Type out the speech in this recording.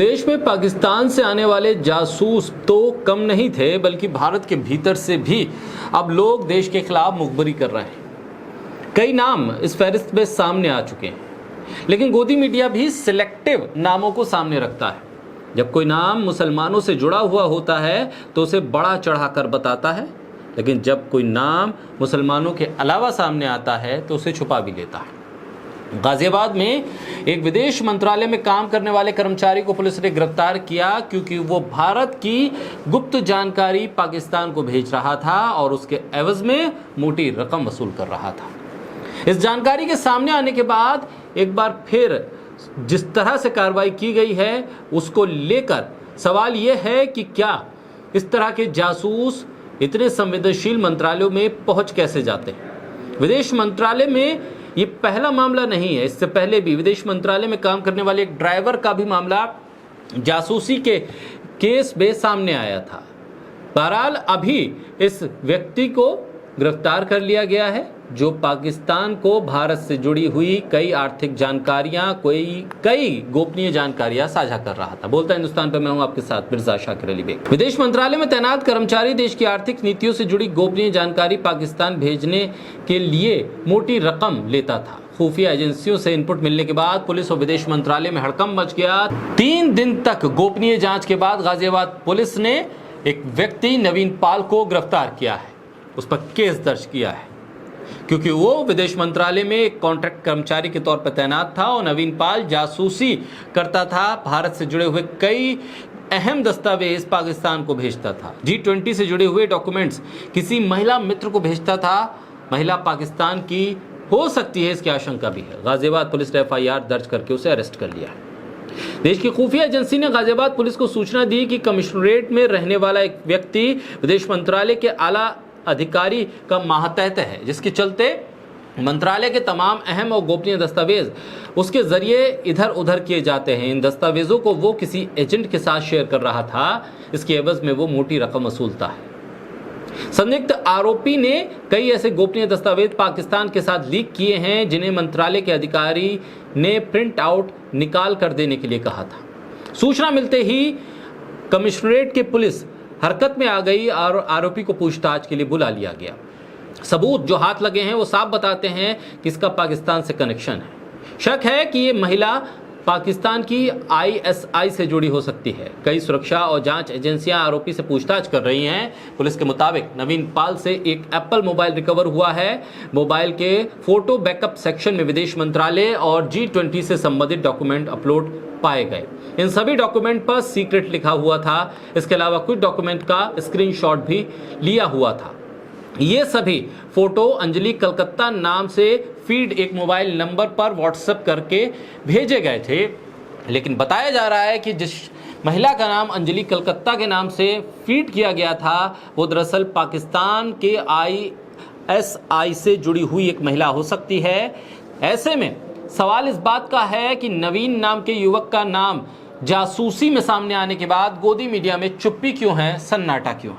देश में पाकिस्तान से आने वाले जासूस तो कम नहीं थे, बल्कि भारत के भीतर से भी अब लोग देश के खिलाफ मुखबरी कर रहे हैं। कई नाम इस फहरिस्त में सामने आ चुके हैं, लेकिन गोदी मीडिया भी सिलेक्टिव नामों को सामने रखता है। जब कोई नाम मुसलमानों से जुड़ा हुआ होता है तो उसे बड़ा चढ़ाकर बताता है, लेकिन जब कोई नाम मुसलमानों के अलावा सामने आता है तो उसे छुपा भी लेता है। गाजियाबाद में एक विदेश मंत्रालय में काम करने वाले कर्मचारी को पुलिस ने गिरफ्तार किया, क्योंकि वो भारत की गुप्त जानकारी पाकिस्तान को भेज रहा था और उसके एवज में मोटी रकम वसूल कर रहा था। इस जानकारी के सामने आने के बाद एक बार फिर जिस तरह से कार्रवाई की गई है उसको लेकर सवाल यह है कि क्या इस तरह के जासूस इतने संवेदनशील मंत्रालयों में पहुंच कैसे जाते हैं। विदेश मंत्रालय में ये पहला मामला नहीं है, इससे पहले भी विदेश मंत्रालय में काम करने वाले एक ड्राइवर का भी मामला जासूसी के केस में सामने आया था। बहरहाल अभी इस व्यक्ति को गिरफ्तार कर लिया गया है, जो पाकिस्तान को भारत से जुड़ी हुई कई आर्थिक जानकारियां, कई गोपनीय जानकारियां साझा कर रहा था। बोलता हिंदुस्तान पे मैं हूं आपके साथ मिर्जा शाकिर अली बेग। विदेश मंत्रालय में तैनात कर्मचारी देश की आर्थिक नीतियों से जुड़ी गोपनीय जानकारी पाकिस्तान भेजने के लिए मोटी रकम लेता था। खुफिया एजेंसियों से इनपुट मिलने के बाद पुलिस और विदेश मंत्रालय में हड़कंप मच गया। 3 दिन तक गोपनीय जांच के बाद गाजियाबाद पुलिस ने एक व्यक्ति नवीन पाल को गिरफ्तार किया है, उस पर केस दर्ज किया है, क्योंकि वो विदेश मंत्रालय में एक कॉन्ट्रैक्ट कर्मचारी के तौर पर तैनात था और नवीन पाल जासूसी करता था। भारत से जुड़े हुए कई अहम दस्तावेज पाकिस्तान को भेजता था। G20 से जुड़े हुए डॉक्यूमेंट्स किसी महिला मित्र को भेजता था। महिला पाकिस्तान की हो सकती है, इसकी आशंका भी है। गाजियाबाद पुलिस ने FIR दर्ज करके उसे अरेस्ट कर लिया है। देश की खुफिया एजेंसी ने गाजियाबाद पुलिस को सूचना दी कि कमिश्नरेट में रहने वाला एक व्यक्ति विदेश मंत्रालय के आला अधिकारी का मातहत है, जिसके चलते मंत्रालय के तमाम अहम और गोपनीय दस्तावेज उसके जरिए इधर उधर किए जाते हैं। इन दस्तावेजों को वो किसी एजेंट के साथ शेयर कर रहा था, इसके एवज में वो मोटी रकम वसूलता है। संदिग्ध आरोपी ने कई ऐसे गोपनीय दस्तावेज पाकिस्तान के साथ लीक किए हैं, जिन्हें मंत्रालय के अधिकारी ने प्रिंट आउट निकाल कर देने के लिए कहा था। सूचना मिलते ही कमिश्नरेट के पुलिस हरकत में आ गई और आरोपी को पूछताछ के लिए बुला लिया गया। सबूत जो हाथ लगे हैं वो साफ बताते हैं कि इसका पाकिस्तान से कनेक्शन है। शक है कि ये महिला पाकिस्तान की ISI से जुड़ी हो सकती है। कई सुरक्षा और जांच एजेंसियां आरोपी से पूछताछ कर रही हैं। पुलिस के मुताबिक नवीन पाल से एक एप्पल मोबाइल रिकवर हुआ है। मोबाइल के फोटो बैकअप सेक्शन में विदेश मंत्रालय और G20 से संबंधित डॉक्यूमेंट अपलोड पाए गए। इन सभी डॉक्यूमेंट पर सीक्रेट लिखा हुआ था। इसके अलावा कुछ डॉक्यूमेंट का स्क्रीनशॉट भी लिया हुआ था। ये सभी फोटो अंजलि कलकत्ता नाम से फीड एक मोबाइल नंबर पर व्हाट्सएप करके भेजे गए थे, लेकिन बताया जा रहा है कि जिस महिला का नाम अंजलि कलकत्ता के नाम से फीड किया गया था वो दरअसल पाकिस्तान के ISI से जुड़ी हुई एक महिला हो सकती है। ऐसे में सवाल इस बात का है कि नवीन नाम के युवक का नाम जासूसी में सामने आने के बाद गोदी मीडिया में चुप्पी क्यों है, सन्नाटा क्यों है।